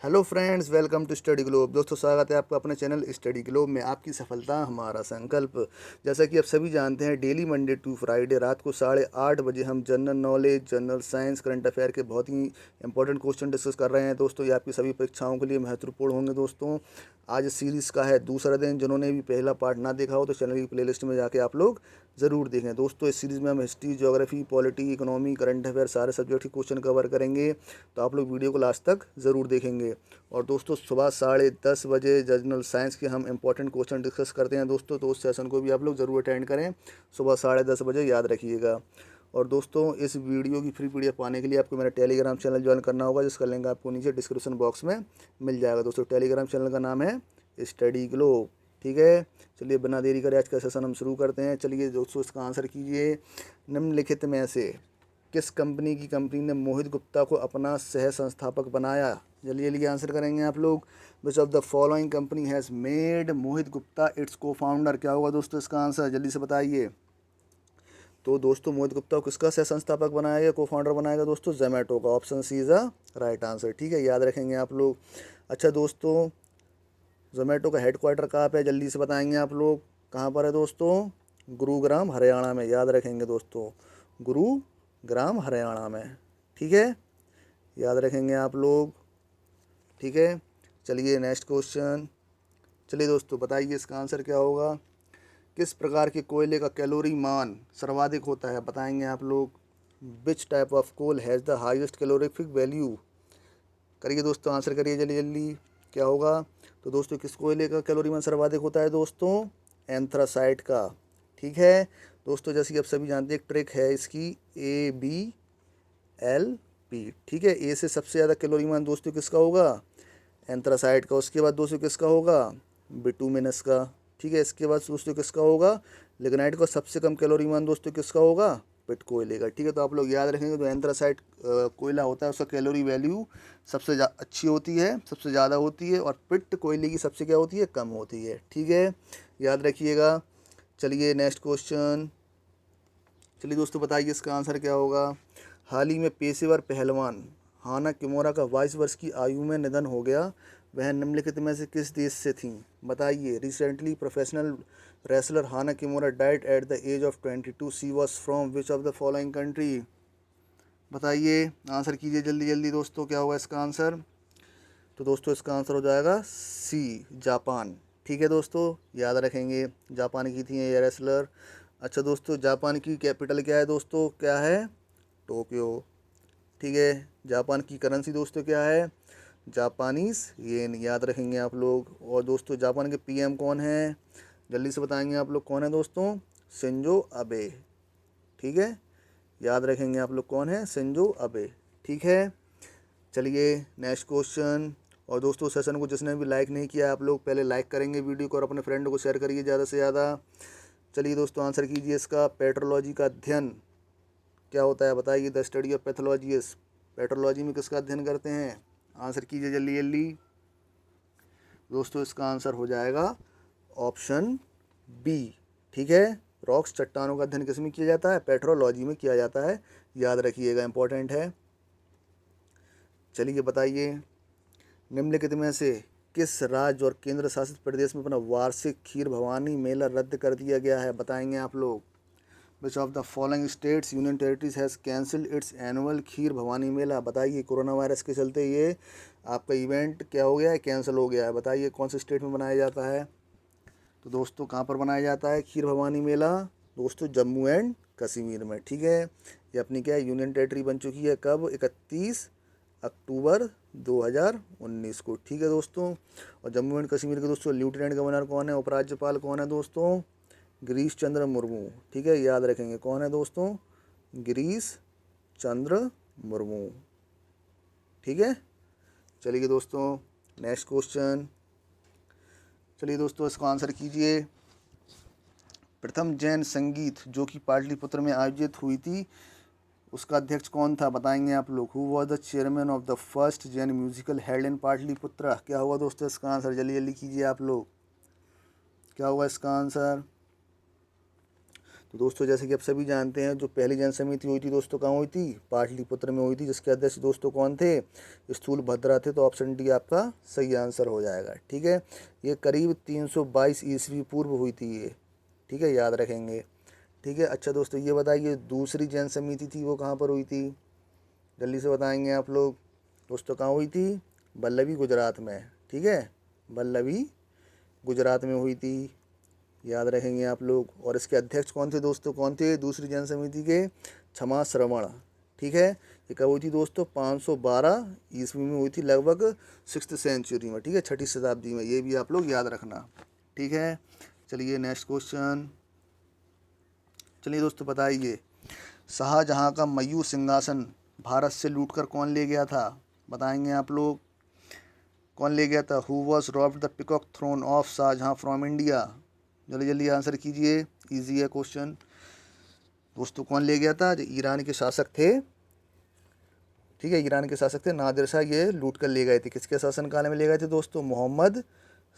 Hello friends, welcome to Study Globe. दोस्तों, स्वागत है आपका अपने चैनल स्टडी ग्लोब में। आपकी सफलता हमारा संकल्प। जैसा कि आप सभी जानते हैं, डेली मंडे टू फ्राइडे रात को 8:30 बजे हम general knowledge, general science, current affair के बहुत ही इंपॉर्टेंट क्वेश्चन डिस्कस कर रहे हैं। दोस्तों, ये आपकी सभी परीक्षाओं के लिए महत्वपूर्ण होंगे। दोस्तों, आज सीरीज़ का है दूसरा दिन। जिन्होंने भी पहला पार्ट ना देखा हो तो चैनल की प्लेलिस्ट में जाके आप लोग ज़रूर देखें। दोस्तों, इस सीरीज़ में हम history, geography, polity, economy, current affair सारे सब्जेक्ट के क्वेश्चन कवर करेंगे। तो आप लोग वीडियो को लास्ट तक ज़रूर देखेंगे। और दोस्तों, सुबह 10:30 बजे जनरल साइंस के हम इंपॉर्टेंट क्वेश्चन डिस्कस करते हैं। दोस्तों, तो उस सेशन को भी आप लोग ज़रूर अटेंड करें। सुबह 10:30 बजे याद रखिएगा। और दोस्तों, इस वीडियो की फ्री पीडीएफ पाने के लिए आपको मेरा टेलीग्राम चैनल ज्वाइन करना होगा, जिसका लिंक आपको नीचे डिस्क्रिप्शन बॉक्स में मिल जाएगा। दोस्तों, टेलीग्राम चैनल का नाम है स्टडी ग्लोब। ठीक है, चलिए बिना देरी करे आज का सेशन हम शुरू करते हैं। चलिए दोस्तों, इसका आंसर कीजिए। निम्नलिखित में से किस कंपनी ने मोहित गुप्ता को अपना सह संस्थापक बनाया? जल्दी जल्दी आंसर करेंगे आप लोग। Which of the following company has made Mohit Gupta it's को फाउंडर? क्या होगा दोस्तों इसका आंसर? जल्दी से बताइए। तो दोस्तों, मोहित गुप्ता को किसका सह संस्थापक बनाएगा, को फाउंडर बनाएगा? दोस्तों, जोमेटो का। Option C is a right answer. ठीक है, याद रखेंगे आप लोग। अच्छा दोस्तों, जोमेटो का हेडक्वार्टर कहाँ पे है? जल्दी से बताएंगे आप लोग। कहाँ पर है दोस्तों? गुरुग्राम, हरियाणा में। याद रखेंगे दोस्तों, गुरुग्राम, हरियाणा में। ठीक है, याद रखेंगे आप लोग। ठीक है, चलिए नेक्स्ट क्वेश्चन। चलिए दोस्तों, बताइए इसका आंसर क्या होगा। किस प्रकार के कोयले का कैलोरी मान सर्वाधिक होता है? बताएंगे आप लोग। Which type of coal has the highest calorific value? करिए दोस्तों, आंसर करिए जल्दी जल्दी। क्या होगा? तो दोस्तों, किस कोयले का कैलोरी मान सर्वाधिक होता है? दोस्तों, एंथ्रासाइट का। ठीक है दोस्तों, जैसे कि आप सभी जानते हैं, एक ट्रिक है इसकी, ABLP। ठीक है, ए से सबसे ज़्यादा कैलोरी मान दोस्तों किसका होगा? एंथ्रासाइट का। उसके बाद दोस्तों किसका होगा? बिटुमिनस का। ठीक है, इसके बाद दोस्तों किसका होगा? लिग्नाइट का। सबसे कम कैलोरी मान दोस्तों किसका होगा? पिट कोयले का। ठीक है, तो आप लोग याद रखेंगे, जो एंथ्रासाइट कोयला होता है उसका कैलोरी वैल्यू सबसे अच्छी होती है, सबसे ज़्यादा होती है, और पिट कोयले की सबसे क्या होती है? कम होती है। ठीक है, याद रखिएगा। चलिए नेक्स्ट क्वेश्चन। चलिए दोस्तों, बताइए इसका आंसर क्या होगा। हाल ही में पेशेवर पहलवान हाना किमोरा का 22 वर्ष की आयु में निधन हो गया। वह निम्नलिखित में से किस देश से थीं? बताइए। Recently professional wrestler Hana Kimura died at the age of 22। She was from which of the following country? बताइए, आंसर कीजिए जल्दी जल्दी दोस्तों। क्या होगा इसका आंसर? तो दोस्तों, इसका आंसर हो जाएगा सी, जापान। ठीक है दोस्तों, याद रखेंगे, जापान की थी ये रेसलर। अच्छा दोस्तों, जापान की कैपिटल क्या है दोस्तों? क्या है? टोक्यो। ठीक है, जापान की करेंसी दोस्तों क्या है? Japanese yen. याद रखेंगे आप लोग। और दोस्तों, जापान के पीएम कौन है? जल्दी से बताएंगे आप लोग। कौन है दोस्तों? Shinzo Abe. ठीक है, याद रखेंगे आप लोग, कौन है? Shinzo Abe. ठीक है, चलिए नेक्स्ट क्वेश्चन। और दोस्तों, सेशन को जिसने भी लाइक नहीं किया, आप लोग पहले लाइक करेंगे वीडियो को और अपने फ्रेंड को शेयर करिए ज़्यादा से ज़्यादा। चलिए दोस्तों, आंसर कीजिए इसका। पेट्रोलॉजी का अध्ययन क्या होता है? बताइए। The study of pathologies. Petrology में किसका अध्ययन करते हैं? आंसर कीजिए जल्दी जल्दी दोस्तों। इसका आंसर हो जाएगा ऑप्शन बी। ठीक है, रॉक्स, चट्टानों का अध्ययन किस में किया जाता है? पेट्रोलॉजी में किया जाता है। याद रखिएगा, इंपॉर्टेंट है। चलिए बताइए, निम्नलिखित में से किस राज्य और केंद्र शासित प्रदेश में अपना वार्षिक खीर भवानी मेला रद्द कर दिया गया है? बताएंगे आप लोग। Which of the following states union territories has cancelled its annual Kheer Bhawani Mela? बताइए। कोरोना वायरस के चलते ये आपका इवेंट क्या हो गया है? कैंसिल हो गया है। बताइए कौन से स्टेट में बनाया जाता है? तो दोस्तों, कहाँ पर बनाया जाता है खीर भवानी मेला? दोस्तों, जम्मू एंड कश्मीर में। ठीक है, ये अपनी क्या है? यूनियन टेरिटरी बन चुकी है। कब? 31 अक्टूबर 2019 को। ठीक है दोस्तों, और जम्मू एंड कश्मीर के दोस्तों लेफ्टिनेंट गवर्नर कौन है? उपराज्यपाल कौन है दोस्तों? गिरीश चंद्र मुर्मू। ठीक है, याद रखेंगे, कौन है दोस्तों? गिरीश चंद्र मुर्मू। ठीक है, चलिए दोस्तों नेक्स्ट क्वेश्चन। चलिए दोस्तों, इसका आंसर कीजिए। प्रथम जैन संगीत जो कि पाटलिपुत्र में आयोजित हुई थी, उसका अध्यक्ष कौन था? बताएंगे आप लोग। Who was the chairman of the first Jan musical held in Pataliputra? क्या हुआ दोस्तों इसका आंसर? जल्दी जल्दी कीजिए आप लोग। क्या हुआ इसका आंसर? तो दोस्तों जैसे कि आप सभी जानते हैं, जो पहली जन समिति हुई थी दोस्तों कहाँ हुई थी? पाटलिपुत्र में हुई थी, जिसके अध्यक्ष दोस्तों कौन थे? स्थूलभद्रा थे। तो ऑप्शन डी आपका सही आंसर हो जाएगा। ठीक है, ये करीब 322 ईस्वी पूर्व हुई थी ये। ठीक है, याद रखेंगे। ठीक है, अच्छा दोस्तों ये बताइए दूसरी जन समिति थी वो कहाँ पर हुई थी? जल्दी से बताएंगे आप लोग। दोस्तों कहाँ हुई थी? वल्लभी, गुजरात में। ठीक है, वल्लभी गुजरात में हुई थी, याद रखेंगे आप लोग। और इसके अध्यक्ष कौन थे दोस्तों? कौन थे दूसरी जन समिति के? क्षमा श्रवण। ठीक है, ये कब हुई थी दोस्तों? 512 ईस्वी में हुई थी, लगभग 6th सेंचुरी में। ठीक है, 6ठी शताब्दी में। ये भी आप लोग याद रखना। ठीक है, चलिए नेक्स्ट क्वेश्चन। चलिए दोस्तों बताइए, शाहजहाँ का मयूर सिंहासन भारत से लूटकर कौन ले गया था? बताएंगे आप लोग, कौन ले गया था? Who was robbed the peacock throne of Shahjahan from India? जल्दी जल्दी आंसर कीजिए, इजी है क्वेश्चन। दोस्तों कौन ले गया था? जो ईरान के शासक थे। ठीक है, ईरान के शासक थे नादिर शाह, ये लूट कर ले गए थे। किसके शासनकाल में ले गए थे दोस्तों? मोहम्मद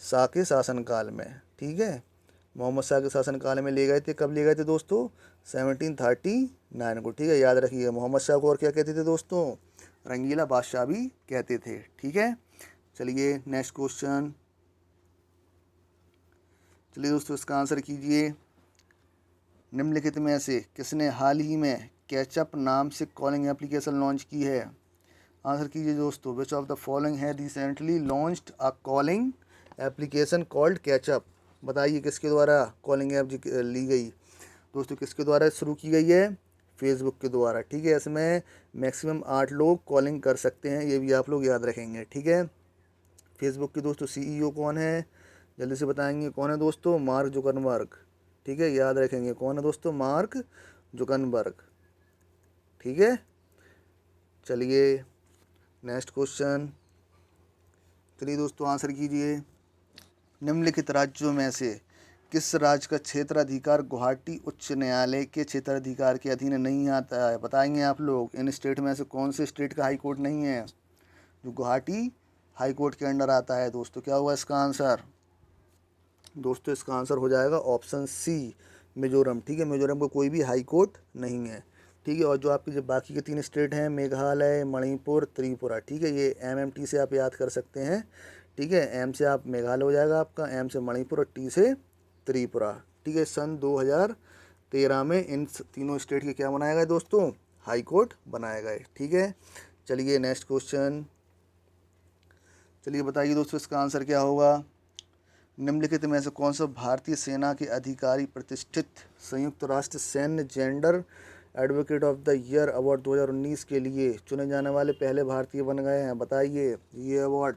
शाह के शासनकाल में। ठीक है, मोहम्मद शाह के शासनकाल में ले गए थे। कब ले गए थे दोस्तों? 1739 को। ठीक है, याद रखिए। मोहम्मद शाह को और क्या कहते थे दोस्तों? रंगीला बादशाह भी कहते थे। ठीक है, चलिए नेक्स्ट क्वेश्चन। चलिए दोस्तों इसका आंसर कीजिए। निम्नलिखित में से किसने हाल ही में कैचअप नाम से कॉलिंग एप्लीकेशन लॉन्च की है? आंसर कीजिए दोस्तों। विच ऑफ द फॉलोइंग है recently launched a calling application called catchup? बताइए किसके द्वारा कॉलिंग ऐप ली गई? दोस्तों किसके द्वारा शुरू की गई है? फेसबुक के द्वारा। ठीक है, इसमें मैक्सिमम 8 लोग कॉलिंग कर सकते हैं, ये भी आप लोग याद रखेंगे। ठीक है, फेसबुक के दोस्तों CEO कौन है? जल्दी से बताएंगे कौन है दोस्तों? Mark Zuckerberg. ठीक है, याद रखेंगे कौन है दोस्तों? Mark Zuckerberg. ठीक है, चलिए नेक्स्ट क्वेश्चन। चलिए दोस्तों आंसर कीजिए। निम्नलिखित राज्यों में से किस राज्य का क्षेत्राधिकार गुवाहाटी उच्च न्यायालय के क्षेत्राधिकार के अधीन नहीं आता है? बताएंगे आप लोग। इन स्टेट में से कौन से स्टेट का हाई कोर्ट नहीं है जो गुवाहाटी हाई कोर्ट के अंडर आता है? दोस्तों क्या हुआ इसका आंसर? दोस्तों इसका आंसर हो जाएगा ऑप्शन सी, मिजोरम। ठीक है, मिजोरम को कोई भी हाई कोर्ट नहीं है। ठीक है, और जो आपके जो बाकी के 3 स्टेट हैं, मेघालय, मणिपुर, त्रिपुरा। ठीक है, ये MMT से आप याद कर सकते हैं। ठीक है, M से आप मेघालय हो जाएगा आपका, M से मणिपुर और T से त्रिपुरा। ठीक है, सन 2013 में इन तीनों स्टेट के क्या बनाया गया दोस्तों? हाई कोर्ट बनाया गए। ठीक है, चलिए नेक्स्ट क्वेश्चन। चलिए बताइए दोस्तों इसका आंसर क्या होगा? निम्नलिखित में से कौन सा भारतीय सेना के अधिकारी प्रतिष्ठित संयुक्त राष्ट्र सैन्य gender advocate of the year award 2019 के लिए चुने जाने वाले पहले भारतीय बन गए हैं? बताइए ये अवार्ड।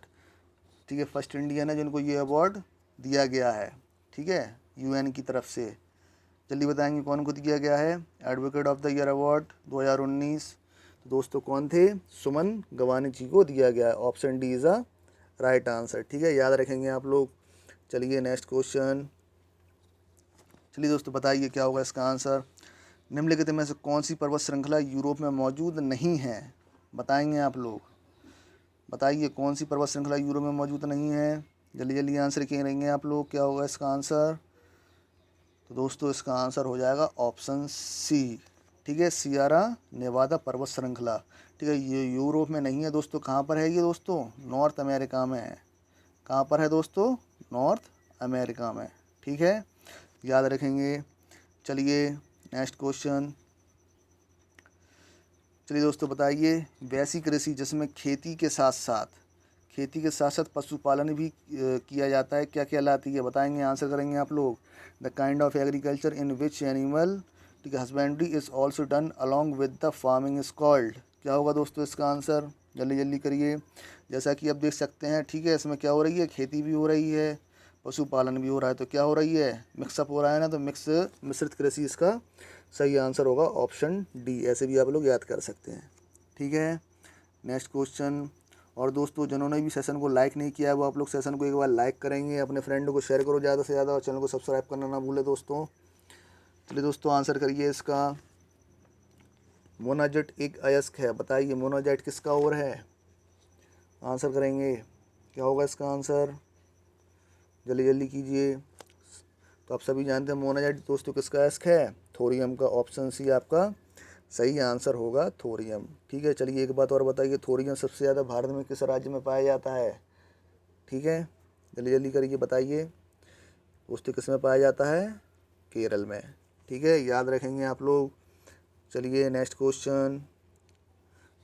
ठीक है, फर्स्ट इंडियन है जिनको ये अवार्ड दिया गया है। ठीक है, UN की तरफ से। जल्दी बताएंगे कौन को दिया गया है advocate of the year award 2019? तो दोस्तों कौन थे? सुमन गवानी जी को दिया गया है। Option D is a right answer. ठीक है, याद रखेंगे आप लोग। चलिए नेक्स्ट क्वेश्चन। चलिए दोस्तों बताइए क्या होगा इसका आंसर। निम्नलिखित में से कौन सी पर्वत श्रृंखला यूरोप में मौजूद नहीं है? बताएंगे आप लोग। बताइए कौन सी पर्वत श्रृंखला यूरोप में मौजूद नहीं है? जल्दी जल्दी आंसर किए रहेंगे आप लोग। क्या होगा इसका आंसर? तो दोस्तों इसका आंसर हो जाएगा ऑप्शन सी। ठीक है, सियरा नेवादा पर्वत श्रृंखला। ठीक है, ये यूरोप में नहीं है दोस्तों। कहाँ पर है ये दोस्तों? नॉर्थ अमेरिका में है। कहाँ पर है दोस्तों? नॉर्थ अमेरिका में। ठीक है, याद रखेंगे। चलिए नेक्स्ट क्वेश्चन। चलिए दोस्तों बताइए, वैसी कृषि जिसमें खेती के साथ साथ पशुपालन भी किया जाता है क्या कहलाती है? बताएंगे, आंसर करेंगे आप लोग। The kind of agriculture in which animal ठीक है husbandry is also done along with the farming is called? क्या होगा दोस्तों इसका आंसर? जल्दी जल्दी करिए। जैसा कि आप देख सकते हैं, ठीक है, इसमें क्या हो रही है? खेती भी हो रही है, पशुपालन भी हो रहा है। तो क्या हो रही है? मिक्सअप हो रहा है ना। तो मिश्रित कृषि इसका सही आंसर होगा ऑप्शन डी। ऐसे भी आप लोग याद कर सकते हैं। ठीक है, नेक्स्ट क्वेश्चन। और दोस्तों जिन्होंने भी सेशन को लाइक नहीं किया है वो आप लोग सेशन को एक बार लाइक करेंगे, अपने फ्रेंड को शेयर करो ज़्यादा से ज़्यादा, और चैनल को सब्सक्राइब करना ना भूले दोस्तों। चलिए दोस्तों आंसर करिए इसका। मोनाजेट एक अयस्क है। बताइए मोनाजेट किसका और है? आंसर करेंगे। क्या होगा इसका आंसर? जल्दी जल्दी कीजिए। तो आप सभी जानते हैं मोनाजेट दोस्तों किसका अयस्क है? थोरियम का ऑप्शन सी आपका सही आंसर होगा, थोरियम। ठीक है, चलिए एक बात और बताइए, थोरियम सबसे ज़्यादा भारत में किस राज्य में पाया जाता है? ठीक है, जल्दी जल्दी करिए, बताइए दोस्तों, किस में पाया जाता है? केरल में। ठीक है, याद रखेंगे आप लोग। चलिए नेक्स्ट क्वेश्चन,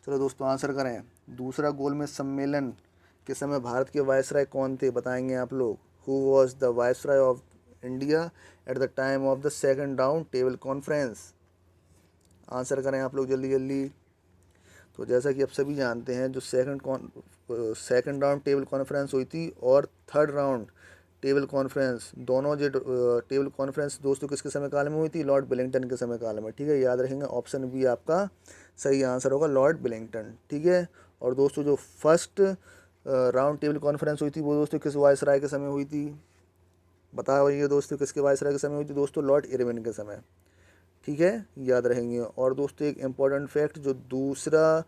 चलो दोस्तों आंसर करें। दूसरा गोलमेज सम्मेलन के समय भारत के वायसराय कौन थे? बताएंगे आप लोग। Who was the viceroy of India at the time of the second round table conference? Answer करें आप लोग जल्दी जल्दी। तो जैसा कि आप सभी जानते हैं, जो सेकंड राउंड टेबल कॉन्फ्रेंस हुई थी और थर्ड राउंड टेबल कॉन्फ्रेंस, दोनों जो टेबल कॉन्फ्रेंस दोस्तों किसके समय काल में हुई थी? लॉर्ड वेलिंगटन के समय काल में। ठीक है, याद रखेंगे, ऑप्शन बी आपका सही आंसर होगा, लॉर्ड वेलिंगटन। ठीक है, और दोस्तों जो फर्स्ट राउंड टेबल कॉन्फ्रेंस हुई थी वो दोस्तों किस वायसराय के समय हुई थी? बताइए दोस्तों, किसके वायसराय के समय हुई थी? दोस्तों लॉर्ड इरविन के समय। ठीक है, याद रहेंगे। और दोस्तों एक इम्पॉर्टेंट फैक्ट, जो दूसरा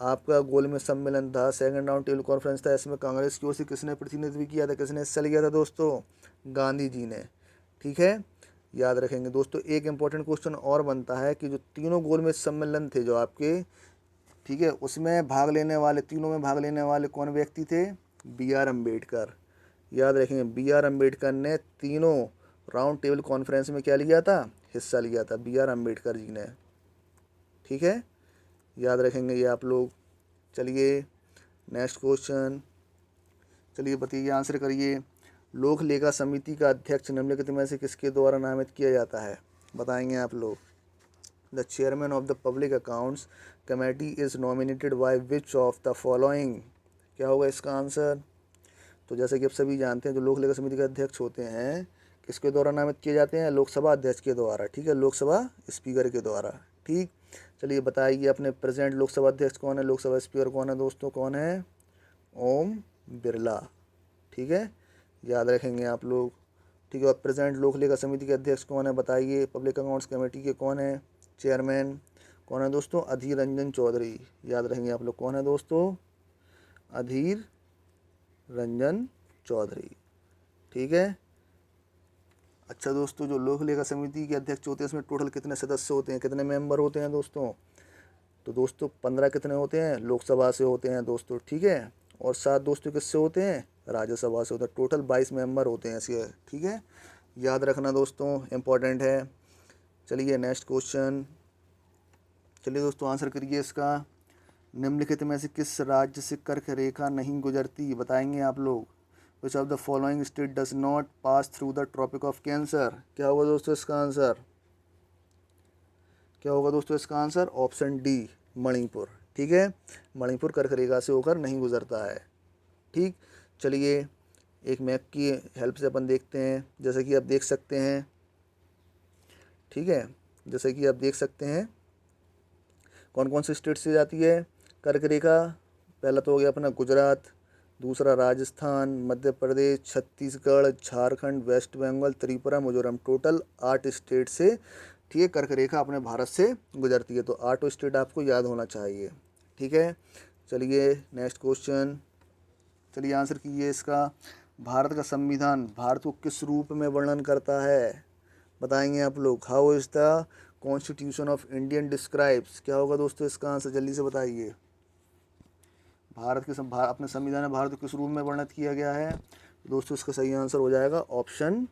आपका गोलमेज सम्मेलन था, सेकंड राउंड टेबल कॉन्फ्रेंस था, इसमें कांग्रेस की ओर से किसने प्रतिनिधित्व किया था, किसने हिस्सा लिया था दोस्तों? गांधी जी ने। ठीक है, याद रखेंगे दोस्तों। एक इम्पॉर्टेंट क्वेश्चन और बनता है कि जो तीनों गोलमेज सम्मेलन थे जो आपके, ठीक है, उसमें भाग लेने वाले, तीनों में भाग लेने वाले कौन व्यक्ति थे? B R Ambedkar. याद रखेंगे, बी आर अम्बेडकर ने तीनों राउंड टेबल कॉन्फ्रेंस में क्या लिया था? हिस्सा लिया था, बी आर अम्बेडकर जी ने। ठीक है, याद रखेंगे ये आप लोग। चलिए नेक्स्ट क्वेश्चन, चलिए बताइए, आंसर करिए। लोक लेखा समिति का अध्यक्ष निम्नलिखित में से किसके द्वारा नामित किया जाता है? बताएंगे आप लोग। The chairman of the public accounts committee is nominated by which of the following? क्या होगा इसका आंसर? तो जैसे कि आप सभी जानते हैं, जो लोक लेखा समिति के अध्यक्ष होते हैं किसके द्वारा नामित किए जाते हैं? लोकसभा अध्यक्ष के द्वारा। ठीक है, लोकसभा स्पीकर के द्वारा। ठीक, चलिए बताइए, अपने प्रेजेंट लोकसभा अध्यक्ष कौन है? लोकसभा स्पीकर कौन है दोस्तों? कौन है? ओम बिरला। ठीक है, याद रखेंगे आप लोग। ठीक है, और प्रेजेंट लोक लेखा समिति के अध्यक्ष कौन है? बताइए। पब्लिक अकाउंट्स कमेटी के कौन है चेयरमैन? कौन है दोस्तों? अधीर रंजन चौधरी। याद रखेंगे आप लोग, कौन है दोस्तों? अधीर रंजन चौधरी। ठीक है, अच्छा दोस्तों, जो लोक लेखा समिति के अध्यक्ष होते हैं इसमें टोटल कितने सदस्य होते हैं, कितने मेंबर होते हैं दोस्तों? तो दोस्तों 15 कितने होते हैं? लोकसभा से होते हैं दोस्तों। ठीक है, और 7 दोस्तों किससे होते हैं? राज्यसभा से होते हैं। टोटल 22 मेंबर होते हैं इसके। ठीक है, याद रखना दोस्तों, इम्पोर्टेंट है। चलिए नेक्स्ट क्वेश्चन, चलिए दोस्तों आंसर करिए इसका। निम्नलिखित में से किस राज्य से कर्क रेखा नहीं गुजरती? बताएंगे आप लोग। Which of the following state does not pass through the Tropic of Cancer? क्या होगा दोस्तों इसका आंसर? क्या होगा दोस्तों इसका आंसर? Option D, Manipur. ठीक है, मणिपुर कर्क रेखा से होकर नहीं गुजरता है। ठीक, चलिए एक मैप की हेल्प से अपन देखते हैं। जैसे कि आप देख सकते हैं, ठीक है, जैसे कि आप देख सकते हैं कौन कौन सी स्टेट से जाती है कर्क रेखा। पहला तो हो गया अपना गुजरात, दूसरा Rajasthan, Madhya Pradesh, Chhattisgarh, Jharkhand, west Bengal, Tripura, Mizoram. Total 8 state से, ठीक है, कर्क रेखा अपने भारत से गुजरती है। तो 8 स्टेट आपको याद होना चाहिए। ठीक है, चलिए नेक्स्ट क्वेश्चन, चलिए आंसर कीजिए इसका। भारत का संविधान भारत को किस रूप में वर्णन करता है? बताएंगे आप लोग। How is the constitution of Indian describes? क्या होगा दोस्तों इसका आंसर? जल्दी से बताइए। अपने संविधान में भारत को किस रूप में वर्णित किया गया है? दोस्तों इसका सही आंसर हो जाएगा ऑप्शन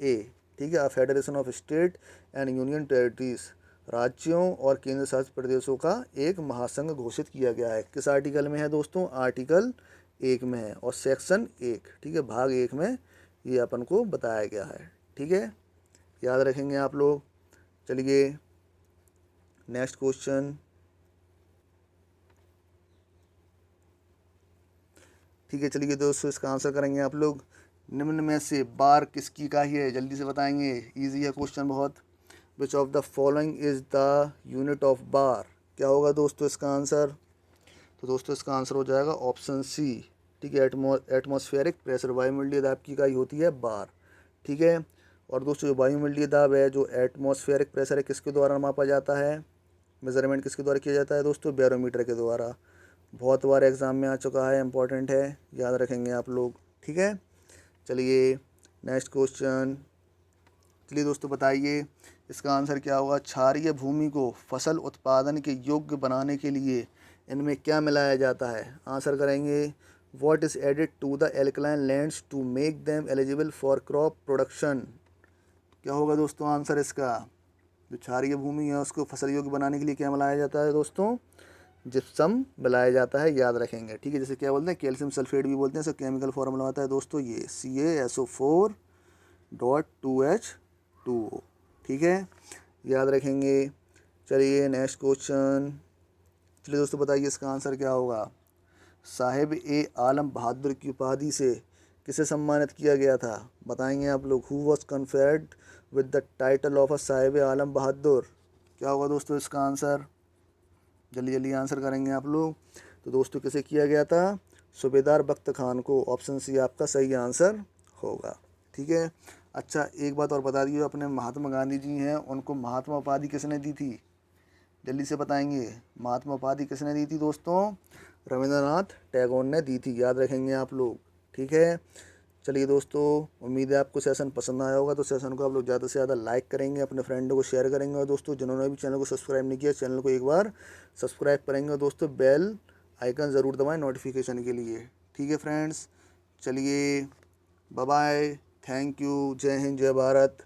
ए। ठीक है, a federation of state and union territories, राज्यों और केंद्र शासित प्रदेशों का एक महासंघ घोषित किया गया है। किस आर्टिकल में है दोस्तों? आर्टिकल 1 में है, और सेक्शन 1, ठीक है, भाग 1 में ये अपन को बताया गया है। ठीक है, याद रखेंगे आप लोग। चलिए नेक्स्ट क्वेश्चन, ठीक है, चलिए दोस्तों इसका आंसर करेंगे आप लोग। निम्न में से बार किसकी इकाई है? जल्दी से बताएंगे, इजी है क्वेश्चन बहुत। विच of the following is the unit of बार? क्या होगा दोस्तों इसका आंसर? तो दोस्तों इसका आंसर हो जाएगा ऑप्शन सी। ठीक है, एटमॉस्फेरिक प्रेशर, वायुमंडलीय दाब की इकाई होती है बार। ठीक है, और दोस्तों जो वायुमंडलीय दाब है, जो एटमॉस्फेरिक प्रेशर है, किसके द्वारा मापा जाता है? मेजरमेंट किसके द्वारा किया जाता है दोस्तों? बैरोमीटर के द्वारा। बहुत बार एग्ज़ाम में आ चुका है, इंपॉर्टेंट है, याद रखेंगे आप लोग। ठीक है, चलिए नेक्स्ट क्वेश्चन, चलिए दोस्तों बताइए, इसका आंसर क्या होगा? क्षारीय भूमि को फसल उत्पादन के योग्य बनाने के लिए इनमें क्या मिलाया जाता है? आंसर करेंगे what is added to the alkaline lands to make them eligible for crop production. क्या होगा दोस्तों आंसर इसका? जो क्षारीय भूमि है उसको फसल योग्य बनाने के लिए क्या मिलाया जाता है दोस्तों? जिप्सम मिलाया जाता है, याद रखेंगे। ठीक है, जैसे क्या बोलते हैं, कैल्शियम सल्फेट भी बोलते हैं। इसका केमिकल फॉर्मूला आता है दोस्तों ये CaSO4.2H2O। ठीक है, याद रखेंगे। चलिए नेक्स्ट क्वेश्चन। चलिए दोस्तों बताइए इसका आंसर क्या होगा? साहिब ए आलम बहादुर की उपाधि से किसे सम्मानित किया गया था? बताएंगे आप लोग। Who was conferred with the title of a Sahib e Alam Bahadur? क्या होगा दोस्तों इसका आंसर? जल्दी जल्दी आंसर करेंगे आप लोग। तो दोस्तों किसे किया गया था? सूबेदार बख्त खान को। ऑप्शन सी आपका सही आंसर होगा। ठीक है, अच्छा एक बात और बता दीजिए, अपने महात्मा गांधी जी हैं, उनको महात्मा उपाधि किसने दी थी? जल्दी से बताएंगे। महात्मा उपाधि किसने दी थी दोस्तों? रविंद्रनाथ टैगोर ने दी थी, याद रखेंगे आप लोग। ठीक है, चलिए दोस्तों, उम्मीद है आपको सेशन पसंद आया होगा। तो सेशन को आप लोग ज़्यादा से ज़्यादा लाइक करेंगे, अपने फ्रेंडों को शेयर करेंगे, और दोस्तों जिन्होंने भी चैनल को सब्सक्राइब नहीं किया, चैनल को एक बार सब्सक्राइब करेंगे, और दोस्तों बेल आइकन ज़रूर दबाएं नोटिफिकेशन के लिए। ठीक है फ्रेंड्स, चलिए बाय बाय, थैंक यू, जय हिंद, जय भारत।